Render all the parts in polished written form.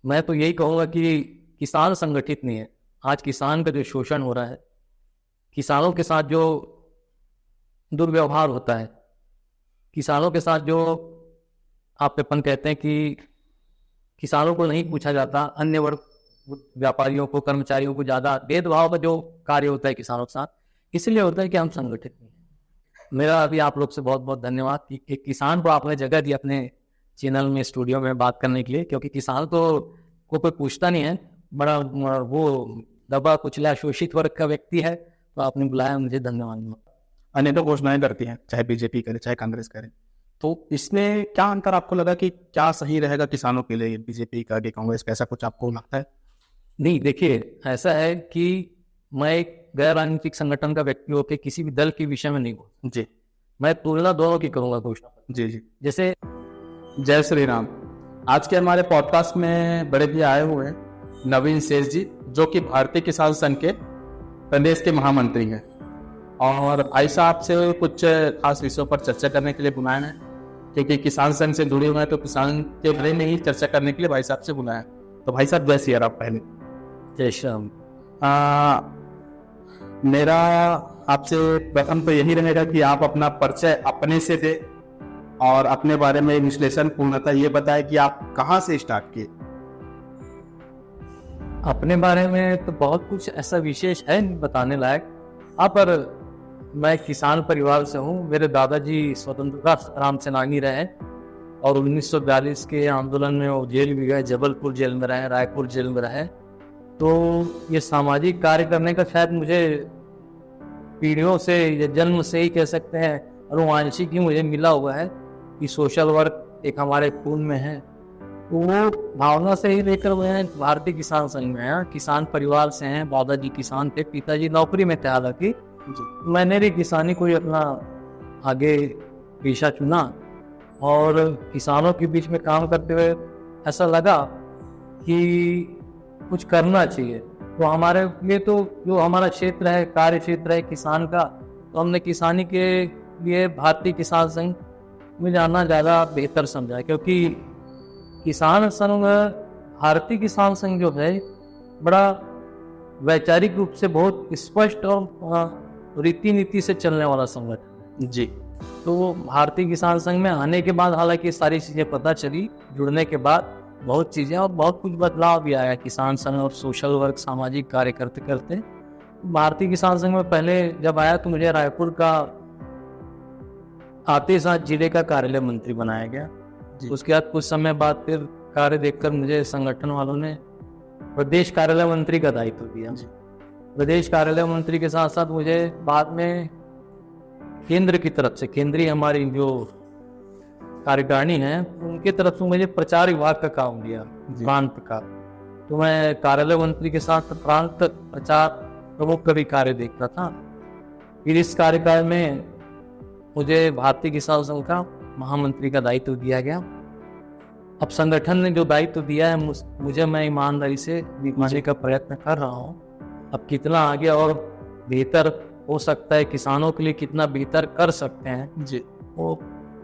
मैं तो यही कहूँगा कि किसान संगठित नहीं है। आज किसान का जो शोषण हो रहा है, किसानों के साथ जो दुर्व्यवहार होता है, किसानों के साथ जो आप अपन कहते हैं कि किसानों को नहीं पूछा जाता, अन्य वर्ग व्यापारियों को, कर्मचारियों को ज़्यादा भेदभाव का जो कार्य होता है किसानों के साथ, इसलिए होता है कि हम संगठित नहीं हैं। मेरा अभी आप लोग से बहुत बहुत धन्यवाद कि एक किसान को आपने जगह दी अपने चैनल में, स्टूडियो में बात करने के लिए, क्योंकि किसान को कोई पूछता नहीं है, बड़ा वो दबा कुचला शोषित वर्ग का व्यक्ति है, तो आपने बुलाया, मुझे धन्यवाद। अन्य तो घोषणाएं करती हैं, चाहे बीजेपी करे चाहे कांग्रेस करे, तो इसमें क्या अंतर आपको लगा कि क्या सही रहेगा किसानों के लिए, बीजेपी का कि कांग्रेस का, ऐसा कुछ आपको लगता है? नहीं, देखिए ऐसा है कि मैं एक गैर राजनीतिक संगठन का व्यक्ति होकर किसी भी दल के विषय में नहीं बोलूँ जी, मैं तुलना दोनों की करूंगा घोषणा। जी जी। जैसे जय श्री राम। आज के हमारे पॉडकास्ट में बड़े भी आए हुए हैं नवीन शेष जी, जो कि भारतीय किसान संघ के प्रदेश के महामंत्री हैं, और भाई साहब से कुछ खास विषयों पर चर्चा करने के लिए बुलाए हैं, क्योंकि किसान संघ से जुड़े हुए हैं, तो किसान के बारे में ही चर्चा करने के लिए भाई साहब से बुलाया है। तो भाई साहब जय श्री राम। पहले जय श्री राम। मेरा आपसे प्रथम तो यही रहेगा कि आप अपना परिचय अपने से दे और अपने बारे में विश्लेषण पूर्णतः ये बताएं कि आप कहाँ से स्टार्ट किए। अपने बारे में तो बहुत कुछ ऐसा विशेष है नहीं बताने लायक, पर मैं किसान परिवार से हूँ। मेरे दादाजी स्वतंत्रता संग्राम सेनानी रहे और 1942 के आंदोलन में वो जेल भी गए, जबलपुर जेल में रहे, रायपुर जेल में रहे। तो ये सामाजिक कार्य करने का शायद मुझे पीढ़ियों से या जन्म से ही कह सकते हैं, अनुवांशिक ही मुझे मिला हुआ है कि सोशल वर्क एक हमारे खून में है। तो वो भावना से ही लेकर हुए हैं। भारतीय किसान संघ में हैं, किसान परिवार से हैं। दादाजी किसान थे, पिताजी नौकरी में थे। हालांकि मैंने भी किसानी को ही अपना आगे पेशा चुना और किसानों के बीच में काम करते हुए ऐसा लगा कि कुछ करना चाहिए। तो हमारे लिए तो जो हमारा क्षेत्र है, कार्य क्षेत्र है किसान का, तो हमने किसानी के लिए भारतीय किसान संघ में जाना ज़्यादा बेहतर समझा, क्योंकि किसान संघ, भारतीय किसान संघ जो है बड़ा वैचारिक रूप से बहुत स्पष्ट और रीति नीति से चलने वाला संगठन जी। तो भारतीय किसान संघ में आने के बाद हालांकि सारी चीज़ें पता चली, जुड़ने के बाद बहुत चीज़ें और बहुत कुछ बदलाव भी आया किसान संघ और सोशल वर्क, सामाजिक कार्य करते करते। भारतीय किसान संघ में पहले जब आया तो मुझे रायपुर का आते साथ जिले का कार्यालय मंत्री बनाया गया। उसके बाद कुछ समय बाद फिर कार्य देखकर मुझे संगठन वालों ने प्रदेश कार्यालय मंत्री का दायित्व दिया। प्रदेश कार्यालय मंत्री के साथ साथ मुझे बाद में केंद्र की तरफ से, केंद्रीय हमारी जो कार्यकारिणी है उनके तरफ से मुझे प्रचार विभाग का काम दिया, प्रांत का। तो मैं कार्यालय मंत्री के साथ प्रांत प्रचार प्रमुख का भी कार्य देखता था। फिर इस कार्यकाल में मुझे भारतीय किसान संघ का महामंत्री का दायित्व दिया गया। अब संगठन ने जो दायित्व दिया है मुझे, मैं ईमानदारी से निभाने का प्रयत्न कर रहा हूँ। अब कितना आगे और बेहतर हो सकता है, किसानों के लिए कितना बेहतर कर सकते हैं जी, वो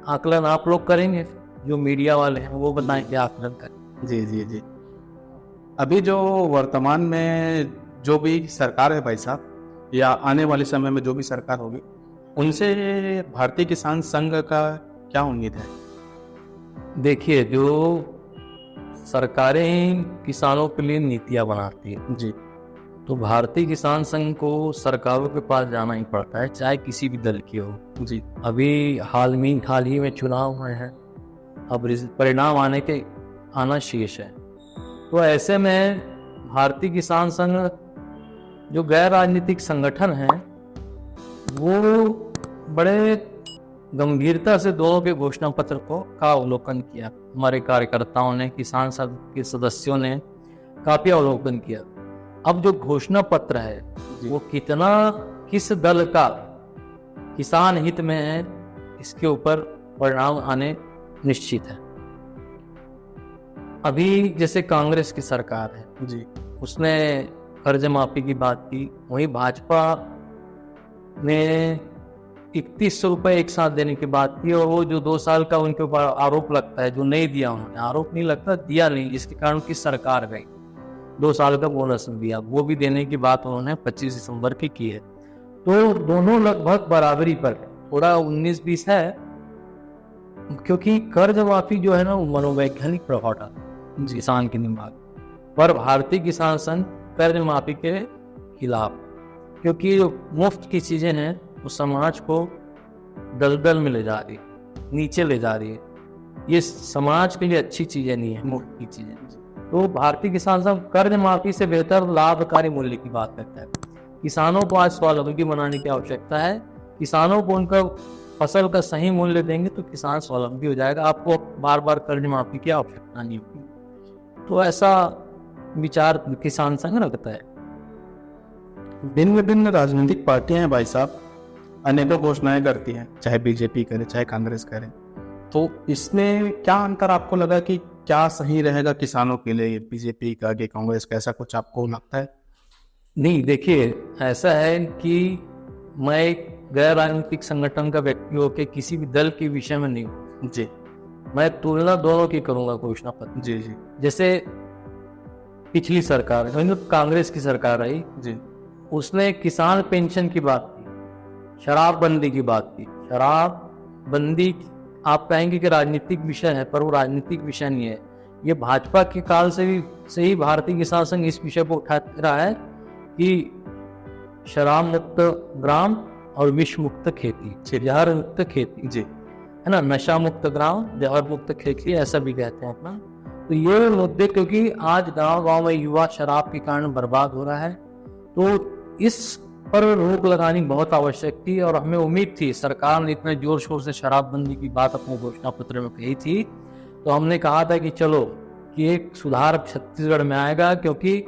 आकलन आप लोग करेंगे, जो मीडिया वाले हैं वो बताएंगे, आकलन करें। जी जी जी। अभी जो वर्तमान में जो भी सरकार है भाई साहब, या आने वाले समय में जो भी सरकार होगी, उनसे भारतीय किसान संघ का क्या उम्मीद है? देखिए, जो सरकारें किसानों के लिए नीतियां बनाती है जी, तो भारतीय किसान संघ को सरकारों के पास जाना ही पड़ता है, चाहे किसी भी दल की हो जी। अभी हाल ही में चुनाव हुए हैं, अब परिणाम आना शेष है। तो ऐसे में भारतीय किसान संघ जो गैर राजनीतिक संगठन है वो बड़े गंभीरता से दोनों के घोषणा पत्र का अवलोकन किया। हमारे कार्यकर्ताओं ने, किसान संघ के सदस्यों ने काफी अवलोकन किया। अब जो घोषणा पत्र है वो कितना किस दल का किसान हित में है, इसके ऊपर परिणाम आने निश्चित है। अभी जैसे कांग्रेस की सरकार है जी, उसने कर्ज माफी की बात की, वहीं भाजपा ने 3100 रुपये एक साथ देने की बात की, और वो जो 2 साल का उनके ऊपर आरोप लगता है, जो नहीं दिया उन्होंने, आरोप नहीं लगता, दिया नहीं, जिसके कारण की सरकार गई 2 साल का बोनस दिया, वो भी देने की बात उन्होंने 25 दिसंबर की है। तो दोनों लगभग बराबरी पर है, थोड़ा 19-20 है, क्योंकि कर्ज माफी जो है ना वो मनोवैज्ञानिक प्रभाव डालता है किसान के दिमाग पर। भारतीय किसान संघ कर्ज माफी के खिलाफ, क्योंकि जो मुफ्त की चीजें हैं वो समाज को दलदल में ले जा रही है, नीचे ले जा रही है, ये समाज के लिए अच्छी चीजें नहीं है मुफ्त की चीजें। तो भारतीय किसान संघ कर्ज माफी से बेहतर लाभकारी मूल्य की बात करता है। किसानों को आज स्वावलंबी बनाने की आवश्यकता है, किसानों को उनका फसल का सही मूल्य देंगे तो किसान स्वावलंबी हो जाएगा, आपको बार बार कर्ज माफी की आवश्यकता नहीं होगी। तो ऐसा विचार किसान संघ रखता है। भिन्न विभिन्न राजनीतिक पार्टियां हैं भाई साहब, अनेकों घोषणाएं करती हैं, चाहे बीजेपी करे चाहे कांग्रेस करे, तो इसमें क्या अंतर आपको लगा कि क्या सही रहेगा किसानों के लिए, बीजेपी का कि कांग्रेस का, ऐसा कुछ आपको लगता है? नहीं, देखिए ऐसा है कि मैं एक गैर राजनीतिक संगठन का व्यक्ति होकर किसी भी दल के विषय में नहीं हूँ जी, मैं तुलना दोनों की करूंगा घोषणा पत्र। जी जी, जैसे पिछली सरकार कांग्रेस की सरकार आई जी, उसने किसान पेंशन की बात की, शराबबंदी की बात की। शराबबंदी आप कहेंगे कि राजनीतिक विषय है, पर वो राजनीतिक विषय नहीं है। ये भाजपा के काल से ही भारतीय किसान संघ इस विषय को उठाते रहा है कि शराब मुक्त ग्राम और विष मुक्त खेती, जहर मुक्त खेती, जी, है ना, नशा मुक्त ग्राम, जहर मुक्त खेती, ऐसा भी कहते हैं अपना। तो ये मुद्दे, क्योंकि आज गांव-गांव में युवा शराब के कारण बर्बाद हो रहा है, तो इस पर रोक लगानी बहुत आवश्यक थी। और हमें उम्मीद थी, सरकार ने इतने जोर शोर से शराबबंदी की बात अपने घोषणा पत्र में कही थी, तो हमने कहा था कि चलो कि एक सुधार छत्तीसगढ़ में आएगा, क्योंकि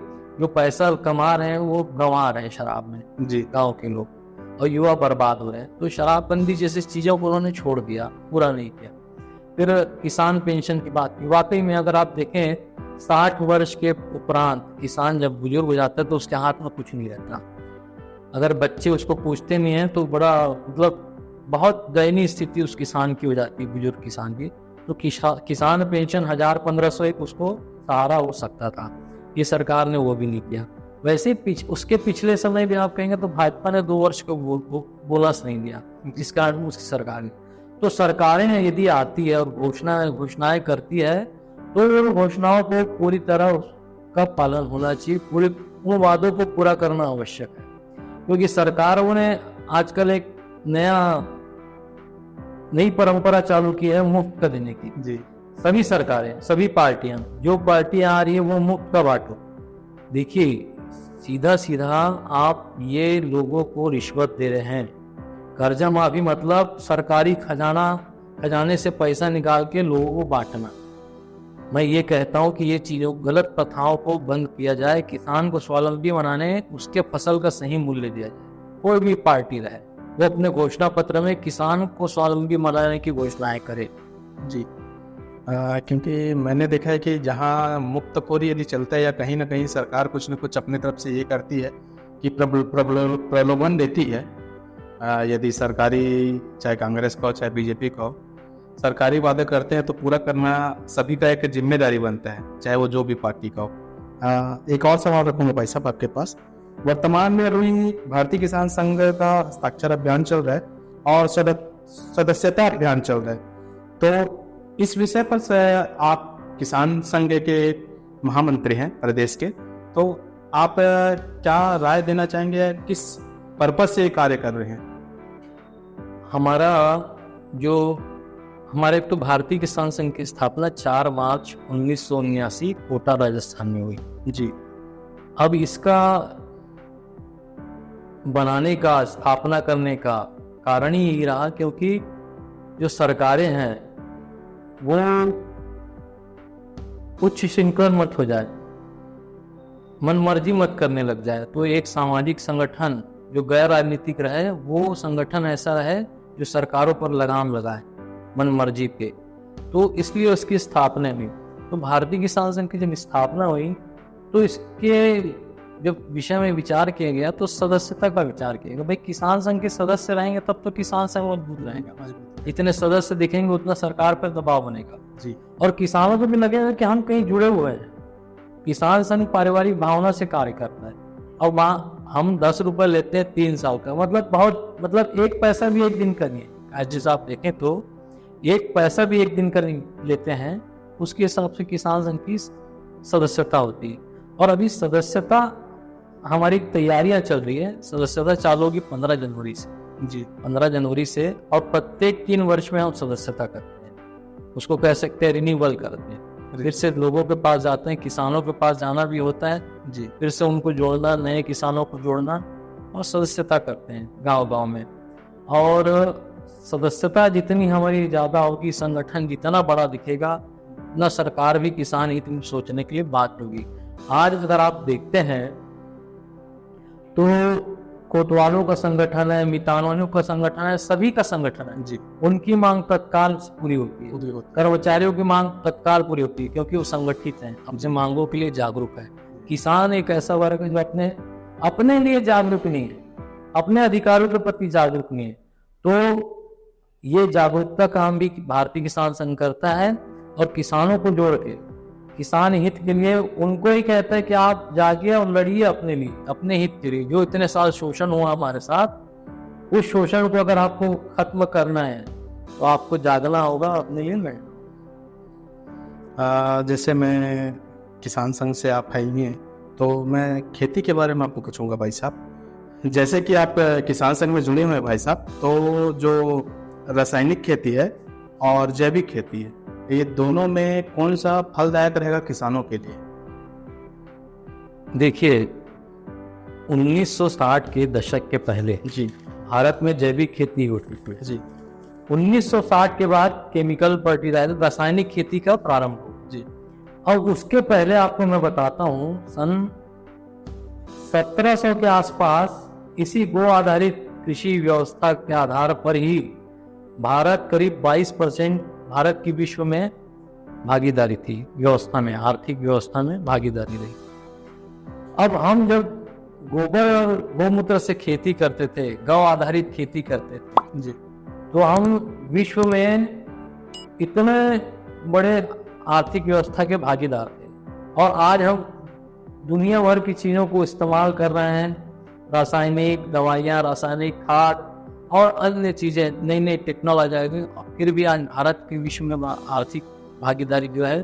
जो पैसा कमा रहे हैं वो गंवा रहे हैं शराब में, जी, गांव के लोग, और युवा बर्बाद हो रहे हैं। तो शराबबंदी जैसी चीजों को उन्होंने छोड़ दिया, पूरा नहीं किया। फिर किसान पेंशन की बात की। वाकई में अगर आप देखें 60 वर्ष के उपरांत किसान जब बुजुर्ग हो जाता है तो उसके हाथ में कुछ नहीं रहता। अगर बच्चे उसको पूछते नहीं है तो बड़ा मतलब बहुत दयनीय स्थिति उस किसान की हो जाती है, बुजुर्ग किसान की। तो किसान पेंशन 1000-1500 उसको सहारा हो सकता था, ये सरकार ने वो भी नहीं किया। वैसे उसके पिछले समय भी आप कहेंगे तो भाजपा ने 2 वर्ष को बोनस नहीं दिया, जिस कारण उसकी सरकार ने। तो सरकारें यदि आती है और घोषणाएं करती है तो उन घोषणाओं को पूरी तरह का पालन होना चाहिए, पूरे उन वादों को पूरा करना आवश्यक है। क्योंकि सरकारों ने आजकल एक नई परंपरा चालू की है मुफ्त का देने की। जी, सभी सरकारें, सभी पार्टियां, जो पार्टियां आ रही है वो मुफ्त का बांटो। देखिए सीधा सीधा आप ये लोगों को रिश्वत दे रहे हैं। कर्जा माफी मतलब सरकारी खजाने से पैसा निकाल के लोगों को बांटना। मैं ये कहता हूँ कि ये चीजों, गलत प्रथाओं को बंद किया जाए, किसान को स्वावलंबी बनाने, उसके फसल का सही मूल्य दिया जाए। कोई भी पार्टी रहे वो अपने घोषणा पत्र में किसान को स्वावलंबी बनाने की घोषणाएं करे। जी, क्योंकि मैंने देखा है कि जहाँ मुफ्तखोरी यदि चलता है या कहीं ना कहीं सरकार कुछ न कुछ अपनी तरफ से ये करती है कि प्रलोभन देती है, यदि सरकारी, चाहे कांग्रेस का हो चाहे बीजेपी का हो, सरकारी वादे करते हैं तो पूरा करना सभी का एक जिम्मेदारी बनता है, चाहे वो जो भी पार्टी का हो। एक और सवाल रखूंगा भाई साहब आपके पास। वर्तमान में अभी भारतीय किसान संघ का हस्ताक्षर अभियान चल रहा है और सदस्यता अभियान चल रहा है, तो इस विषय पर आप किसान संघ के महामंत्री हैं प्रदेश के, तो आप क्या राय देना चाहेंगे, किस पर्पज से कार्य कर रहे हैं? हमारे तो भारतीय किसान संघ की स्थापना 4 मार्च 1979 कोटा राजस्थान में हुई। जी, अब इसका बनाने का, स्थापना करने का कारण ही यही रहा क्योंकि जो सरकारें हैं वो उच्च श्रृंखला मत हो जाए, मनमर्जी मत करने लग जाए। तो एक सामाजिक संगठन जो गैर राजनीतिक रहे, वो संगठन ऐसा रहे जो सरकारों पर लगाम लगाए मनमर्जी पे। तो इसलिए उसकी स्थापना हुई। तो भारतीय किसान संघ की जब स्थापना हुई तो इसके जब विषय में विचार किया गया तो सदस्यता का विचार किया गया। भाई किसान संघ के सदस्य रहेंगे तब तो किसान संघ मजबूत रहेगा, इतने सदस्य दिखेंगे उतना सरकार पर दबाव बनेगा जी। और किसानों को भी लगेगा कि हम कहीं जुड़े हुए हैं। किसान संघ पारिवारिक भावना से कार्य करता है और वहाँ हम 10 रुपए लेते हैं 3 साल का, मतलब 1 पैसा भी एक दिन का नहीं है। जैसे आप देखें तो 1 पैसा भी एक दिन का नहीं लेते हैं, उसके हिसाब से किसान संघ की सदस्यता होती है। और अभी सदस्यता हमारी तैयारियां चल रही है, सदस्यता चालू होगी 15 जनवरी से जी, 15 जनवरी से, और प्रत्येक 3 वर्ष में हम सदस्यता करते हैं, उसको कह सकते हैं रिन्यूअल करते हैं। फिर से लोगों के पास जाते हैं, किसानों के पास जाना भी होता है जी, फिर से उनको जोड़ना, नए किसानों को जोड़ना और सदस्यता करते हैं गांव-गांव में। और सदस्यता जितनी हमारी ज़्यादा होगी, संगठन जितना बड़ा दिखेगा, न सरकार भी किसान हित में सोचने के लिए बात होगी। आज अगर आप देखते हैं तो कोतवालों का संगठन है, मितानियों का संगठन है, सभी का संगठन है जी, उनकी मांग तत्काल पूरी होती है, कर्मचारियों की मांग तत्काल पूरी होती है, क्योंकि वो संगठित हैं, अपने मांगों के लिए जागरूक है। किसान एक ऐसा वर्ग है जो अपने लिए जागरूक नहीं है, अपने अधिकारों के प्रति जागरूक नहीं है। तो ये जागरूकता काम भी भारतीय किसान संघ करता है और किसानों को जोड़ के किसान हित के लिए उनको ही कहता है कि आप जागिए और लड़िए अपने लिए, अपने हित के लिए। जो इतने साल शोषण हुआ हमारे साथ, उस शोषण को अगर आपको खत्म करना है तो आपको जागना होगा, अपने लिए लड़ना। जैसे मैं किसान संघ से आप है ही हैं, तो मैं खेती के बारे में आपको पूछूंगा भाई साहब। जैसे कि आप किसान संघ में जुड़े हुए हैं भाई साहब, तो जो रासायनिक खेती है और जैविक खेती है, ये दोनों में कौन सा फलदायक रहेगा किसानों के लिए? देखिए 1960 के दशक के पहले जी भारत में जैविक खेती होती थी जी। 1960 के बाद केमिकल फर्टिलाइजर रासायनिक खेती का प्रारंभ हुआ जी। और उसके पहले आपको मैं बताता हूँ, सन 1700 के आसपास इसी गो आधारित कृषि व्यवस्था के आधार पर ही भारत करीब 22% भारत की विश्व में भागीदारी थी, व्यवस्था में, आर्थिक व्यवस्था में भागीदारी रही। अब हम जब गोबर और गौमूत्र से खेती करते थे, गौ आधारित खेती करते थे जी, तो हम विश्व में इतने बड़े आर्थिक व्यवस्था के भागीदार थे। और आज हम दुनिया भर की चीज़ों को इस्तेमाल कर रहे हैं, रासायनिक दवाइयाँ, रासायनिक खाद और अन्य चीज़ें, नई नई टेक्नोलॉजी आएगी, फिर भी आज भारत के विश्व में आर्थिक भागीदारी जो है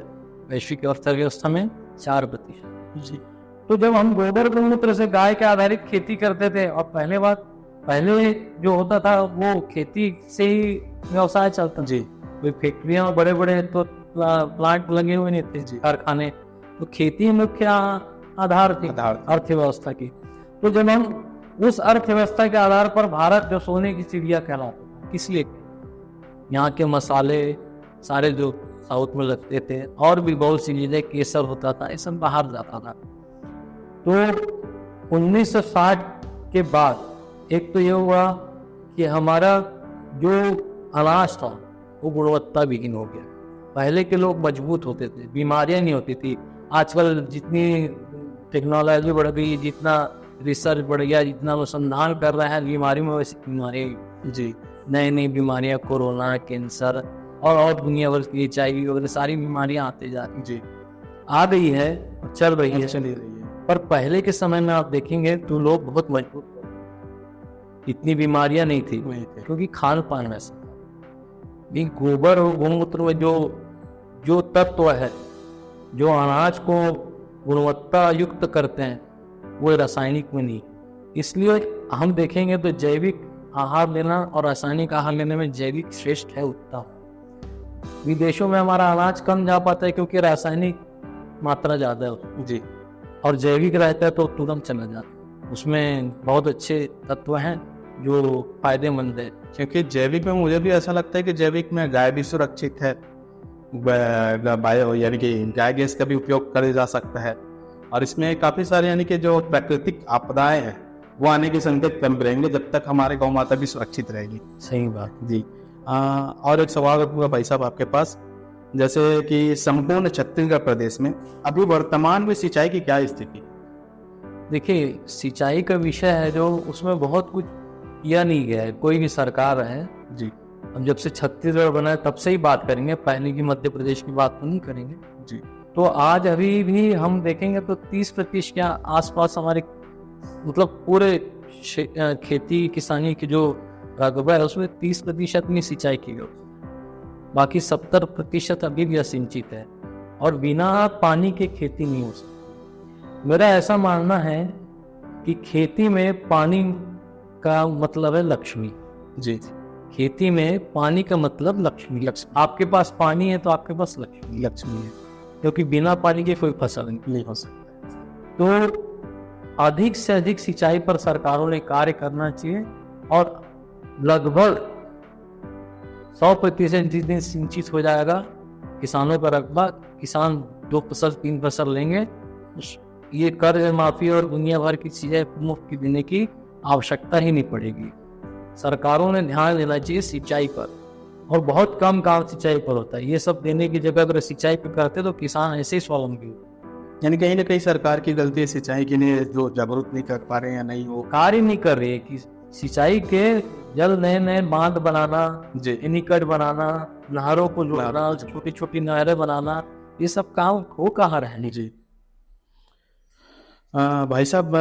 वैश्विक अर्थव्यवस्था में 4% जी। तो जब हम गोबर गौमूत्र से गाय के आधारित खेती करते थे, और पहले जो होता था वो खेती से ही व्यवसाय चलता जी, कोई फैक्ट्रियाँ बड़े बड़े तो प्लांट लगे हुए नहीं थे जी, कारखाने, तो खेती मुख्य आधार थी अर्थव्यवस्था की। तो जब हम उस अर्थव्यवस्था के आधार पर भारत जो सोने की चिड़िया कहलाता, किस लिए? यहाँ के मसाले सारे जो साउथ में लगते थे, और भी बहुत सी चीजें, केसर होता था, ये सब बाहर जाता था। तो 1960 के बाद एक तो ये हुआ कि हमारा जो अनाज था वो गुणवत्ता विहीन हो गया। पहले के लोग मजबूत होते थे, बीमारियां नहीं होती थी। आजकल जितनी टेक्नोलॉजी बढ़ गई, जितना रिसर्च बढ़ गया, जितना अनुसंधान कर रहे हैं बीमारी में, वैसी बीमारी जी, नई नई बीमारियां, कोरोना, कैंसर और दुनिया भर की HIV वगैरह सारी बीमारियां आते जा रही जी, आ गई है, चल रही है। पर पहले के समय में आप देखेंगे तो लोग बहुत मजबूत थे, इतनी बीमारियां नहीं थी, क्योंकि खान पान में भी गोबर और गौमूत्र में जो तत्व है, जो अनाज को गुणवत्ता युक्त करते हैं, वो रासायनिक में नहीं। इसलिए हम देखेंगे तो जैविक आहार लेना और रासायनिक आहार लेने में जैविक श्रेष्ठ है, उत्तम। विदेशों में हमारा अनाज कम जा पाता है क्योंकि रासायनिक मात्रा ज्यादा है जी, और जैविक रहता है तो तुरंत चला जाता है, उसमें बहुत अच्छे तत्व हैं जो फायदेमंद है। क्योंकि जैविक में मुझे भी ऐसा लगता है कि जैविक में गाय भी सुरक्षित है, बायो यानी कि गाय गैस का भी उपयोग किया जा सकता है, और इसमें काफी सारे यानी कि जो प्राकृतिक आपदाएं हैं वो आने के संकेत कम रहेंगे जब तक हमारे गौ माता भी सुरक्षित रहेगी। सही बात जी। और एक सवाल रखूंगा भाई साहब आपके पास, जैसे कि संपूर्ण छत्तीसगढ़ प्रदेश में अभी वर्तमान में सिंचाई की क्या स्थिति? देखिए, सिंचाई का विषय है जो उसमें बहुत कुछ किया नहीं गया है। कोई भी सरकार है जी अब जब से छत्तीसगढ़ बना है तब से ही बात करेंगे, पहले की मध्य प्रदेश की बात तो नहीं करेंगे। जी तो आज अभी भी हम देखेंगे तो 30% के आसपास हमारे मतलब पूरे खेती किसानी की जो रकबा है उसमें 30% में सिंचाई की गई, बाकी 70% अभी भी असिंचित है और बिना पानी के खेती नहीं हो सकती। मेरा ऐसा मानना है कि खेती में पानी का मतलब है लक्ष्मी। जी खेती में पानी का मतलब लक्ष्मी। आपके पास पानी है तो आपके पास लक्ष्मी है, क्योंकि बिना पानी के कोई फसल नहीं हो सकता। तो अधिक से अधिक सिंचाई पर सरकारों ने कार्य करना चाहिए और लगभग 100% जिस दिन सिंचित हो जाएगा किसानों का रकबा, किसान 2 फसल 3 फसल लेंगे, ये कर्ज माफी और दुनिया भर की चीजें मुफ्त की देने की आवश्यकता ही नहीं पड़ेगी। सरकारों ने ध्यान देना चाहिए सिंचाई पर, और बहुत कम काम सिंचाई पर होता है। ये सब देने की जगह अगर सिंचाई पर करते तो किसान ऐसे ही स्वावलंबी होते। यानी कहीं ना कहीं सरकार की गलती है, सिंचाई के लिए जो जागरूक नहीं कर पा रहे हैं या नहीं वो कार्य नहीं कर रही है कि सिंचाई के जल नए बांध बनाना, एनीकट बनाना, नहरों को जोड़ना, छोटी छोटी नहरें बनाना, ये सब काम हो कहाँ रहे। जी भाई साहब,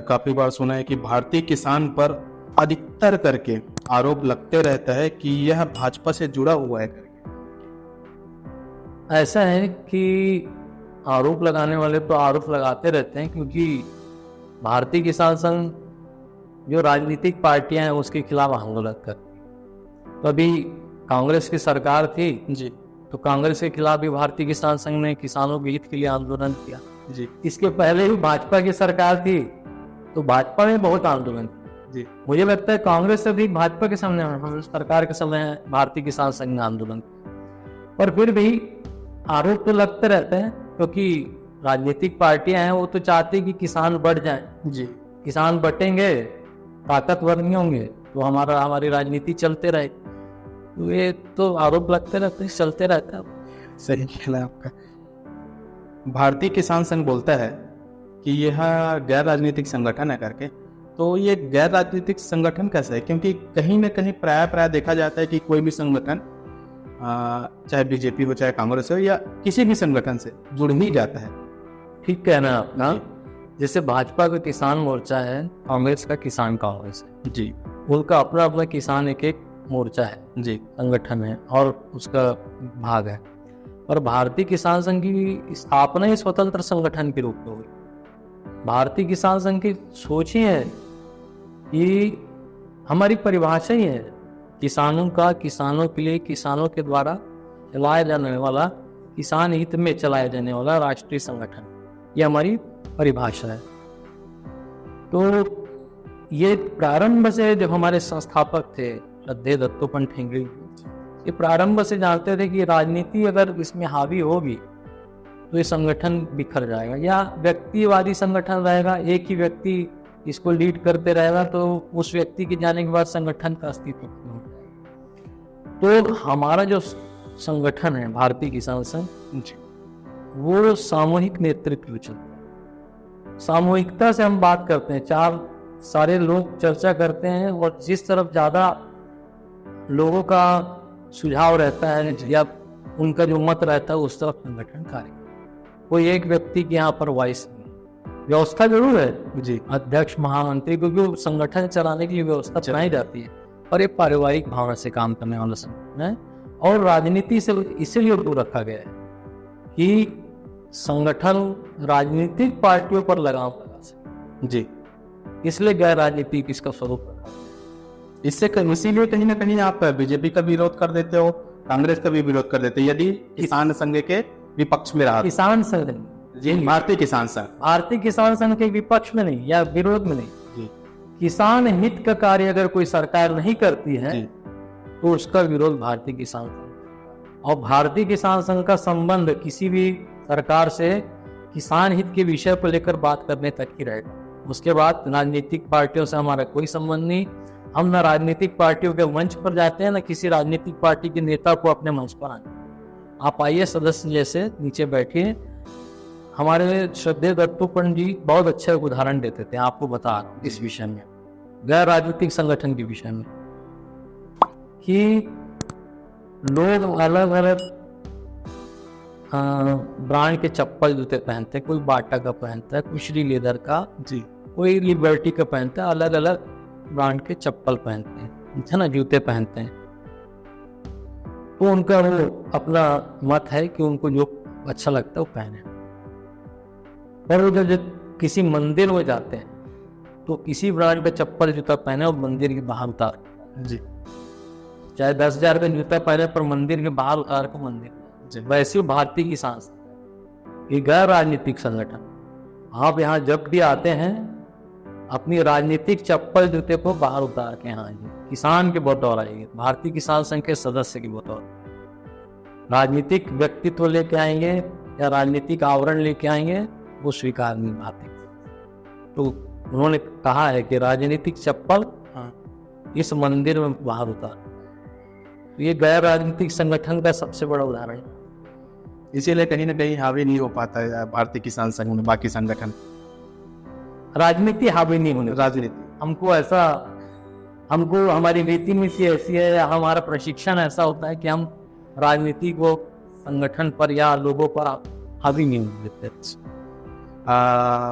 काफी बार सुना है कि भारतीय किसान पर अधिकतर करके आरोप लगते रहता है कि यह भाजपा से जुड़ा हुआ है करके। ऐसा है कि आरोप लगाने वाले तो आरोप लगाते रहते हैं, क्योंकि भारतीय किसान संघ जो राजनीतिक पार्टियां हैं उसके खिलाफ आंदोलन करती। तो अभी कांग्रेस की सरकार थी जी, तो कांग्रेस के खिलाफ भी भारतीय किसान संघ ने किसानों के हित के लिए आंदोलन किया जी। इसके पहले भी भाजपा की सरकार थी तो भाजपा में बहुत आंदोलन जी। मुझे लगता है कांग्रेस से भी भाजपा के सामने सरकार के समय भारतीय किसान संघ ने आंदोलन किया। पर फिर भी आरोप तो लगते रहते हैं, क्योंकि राजनीतिक पार्टियां हैं वो तो चाहती हैं कि किसान बढ़ जाए जी। किसान बटेंगे, ताकतवर नहीं होंगे तो हमारी राजनीति चलते रहे। तो ये तो आरोप लगते रहते हैं, चलते रहता है। सही ख्याल है आपका। भारतीय किसान संघ बोलता है कि यह गैर राजनीतिक संगठन है करके, तो ये गैर राजनीतिक संगठन कैसे है? क्योंकि कहीं ना कहीं प्राय देखा जाता है कि कोई भी संगठन चाहे बीजेपी हो चाहे कांग्रेस हो या किसी भी संगठन से जुड़ ही जाता है। ठीक कहना है अपना। जैसे भाजपा का किसान मोर्चा है, कांग्रेस का किसान कांग्रेस है जी, उनका अपना अपना किसान एक मोर्चा है जी, संगठन है और उसका भाग है। और भारतीय किसान संघ की स्थापना ही स्वतंत्र संगठन के रूप में हुई। भारतीय किसान संघ की सोच ही है कि हमारी परिभाषा ही है किसानों के लिए, किसानों के द्वारा चलाया जाने वाला, किसान हित में चलाया जाने वाला राष्ट्रीय संगठन, ये हमारी परिभाषा है। तो ये प्रारंभ से जब हमारे संस्थापक थे श्रद्धेय दत्तोपंत ठेंगड़ी, ये प्रारंभ से जानते थे कि राजनीति अगर इसमें हावी होगी तो ये संगठन बिखर जाएगा, या व्यक्तिवादी संगठन रहेगा, एक ही व्यक्ति इसको लीड करते रहेगा तो उस व्यक्ति के जाने के बाद संगठन का अस्तित्व नहीं हो जाएगा। तो हमारा जो संगठन है भारतीय किसान संघ, वो सामूहिक नेतृत्व चलता है। सामूहिकता से हम बात करते हैं, सारे लोग चर्चा करते हैं और जिस तरफ ज्यादा लोगों का सुझाव रहता है या उनका जो मत रहता है उस तरफ संगठन कार्य। कोई एक व्यक्ति के यहाँ पर वॉइस नहीं, व्यवस्था जरूर है जी, अध्यक्ष महामंत्री, क्योंकि संगठन चलाने के लिए व्यवस्था चलाई जाती है, और एक पारिवारिक भावना से काम करने वाला संगठन है। और राजनीति से इसीलिए दूर रखा गया है कि संगठन राजनीतिक पार्टियों पर लगाम लगा सके जी, इसलिए गैर राजनीतिक इसका स्वरूप रखा। इसीलिए कहीं ना कहीं आप बीजेपी का विरोध कर देते हो, कांग्रेस का भी विरोध कर देते, यदि किसान संघ के विपक्ष में रहा। किसान संघ जी, भारतीय किसान संघ के विपक्ष में नहीं या विरोध में नहीं जी। किसान हित का कार्य अगर कोई सरकार नहीं करती है तो उसका विरोध भारतीय किसान संघ। और भारतीय किसान संघ का संबंध किसी भी सरकार से किसान हित के विषय को लेकर बात करने तक ही रहेगा। उसके बाद राजनीतिक पार्टियों से हमारा कोई संबंध नहीं। हम न राजनीतिक पार्टियों के मंच पर जाते हैं, न किसी राजनीतिक पार्टी के नेता को अपने मंच पर आने। आप आइए, सदस्य जैसे नीचे बैठिए, हमारे श्रद्धेय दत्तोपंत जी बहुत अच्छा एक उदाहरण देते थे, आपको बता रहा हूं इस विषय में, गैर राजनीतिक संगठन के विषय में, कि लोग अलग अलग ब्रांड के चप्पल जूते पहनते हैं, कोई बाटा का पहनता है, कोई श्री लेदर का जी, कोई लिबर्टी का पहनता है, अलग अलग ब्रांड के चप्पल पहनते हैं, है ना, जूते पहनते हैं। तो उनका वो अपना मत है कि उनको जो अच्छा लगता है वो पहने। पर वो जब किसी मंदिर में जाते हैं तो किसी ब्रांड का चप्पल जूता पहने और मंदिर के बाहर उतार जी, चाहे 10,000 का जूता पहने पर मंदिर के बाहर उतार को मंदिर जी, वैसे भारतीय की संस्था, ये गैर राजनीतिक संगठन। आप यहाँ जब भी आते हैं अपनी राजनीतिक चप्पल जूते को बाहर उतार के यहाँ आइए, किसान के बतौर आइए, भारतीय किसान संघ के सदस्य के बतौर। राजनीतिक व्यक्तित्व लेके आएंगे या राजनीतिक आवरण लेके आएंगे वो स्वीकार नहीं पाते। तो उन्होंने कहा है कि राजनीतिक चप्पल इस मंदिर में बाहर उतार। तो ये गैर राजनीतिक संगठन का सबसे बड़ा उदाहरण है। इसीलिए कहीं ना कहीं हावी नहीं हो पाता है भारतीय किसान संघ में बाकी संगठन, राजनीति हावी नहीं होने। राजनीति हमको हमारी रीति नीति ऐसी है या हमारा प्रशिक्षण ऐसा होता है कि हम राजनीति को संगठन पर या लोगों पर हावी नहीं होने देते।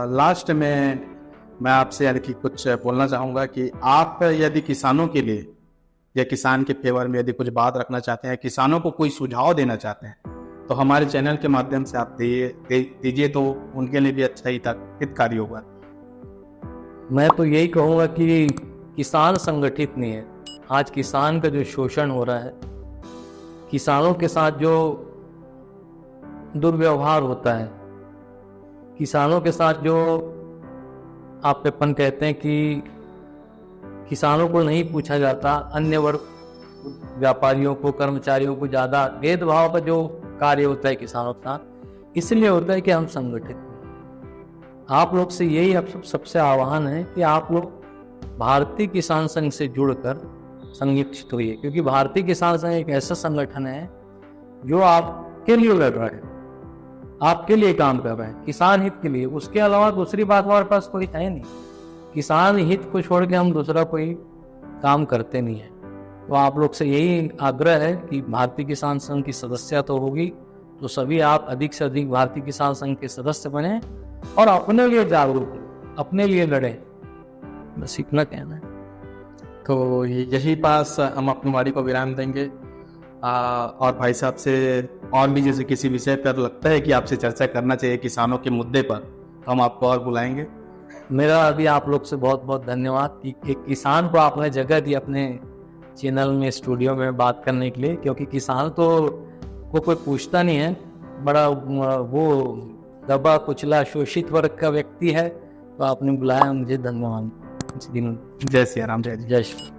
लास्ट में मैं आपसे यानी कि कुछ बोलना चाहूँगा कि आप यदि किसानों के लिए या किसान के फेवर में यदि कुछ बात रखना चाहते हैं, किसानों को कोई सुझाव देना चाहते हैं, तो हमारे चैनल के माध्यम से आप दीजिए तो उनके लिए भी अच्छा ही हितकारी होगा। मैं तो यही कहूँगा कि किसान संगठित नहीं है। आज किसान का जो शोषण हो रहा है, किसानों के साथ जो दुर्व्यवहार होता है, किसानों के साथ जो आप अपन कहते हैं कि किसानों को नहीं पूछा जाता, अन्य वर्ग व्यापारियों को, कर्मचारियों को ज़्यादा भेदभाव का जो कार्य होता है किसानों के साथ, इसलिए होता है कि हम संगठित नहीं। आप लोग से यही अब सबसे आह्वान है कि आप लोग भारतीय किसान संघ से जुड़कर संगठित होइए, क्योंकि भारतीय किसान संघ एक ऐसा संगठन है जो आपके लिए लड़ रहा है, आपके लिए काम कर रहा है, किसान हित के लिए। उसके अलावा दूसरी बात हमारे पास कोई है नहीं। किसान हित को छोड़ के हम दूसरा कोई काम करते नहीं है। तो आप लोग से यही आग्रह है कि भारतीय किसान संघ की सदस्यता तो होगी, तो सभी आप अधिक से अधिक भारतीय किसान संघ के सदस्य बने और अपने लिए जागरूक, अपने लिए लड़े, बस इतना कहना है। तो यही पास हम अपनी वाणी को विराम देंगे। और भाई साहब से और भी जैसे किसी विषय पर लगता है कि आपसे चर्चा करना चाहिए किसानों के मुद्दे पर, तो हम आपको और बुलाएंगे। मेरा अभी आप लोग से बहुत बहुत धन्यवाद कि एक किसान को आपने जगह दी अपने चैनल में, स्टूडियो में बात करने के लिए, क्योंकि किसान तो को कोई पूछता नहीं है, बड़ा वो दबा कुचला शोषित वर्ग का व्यक्ति है। तो आपने बुलाया, मुझे धन्यवाद। जय सिया राम। जय जय श्री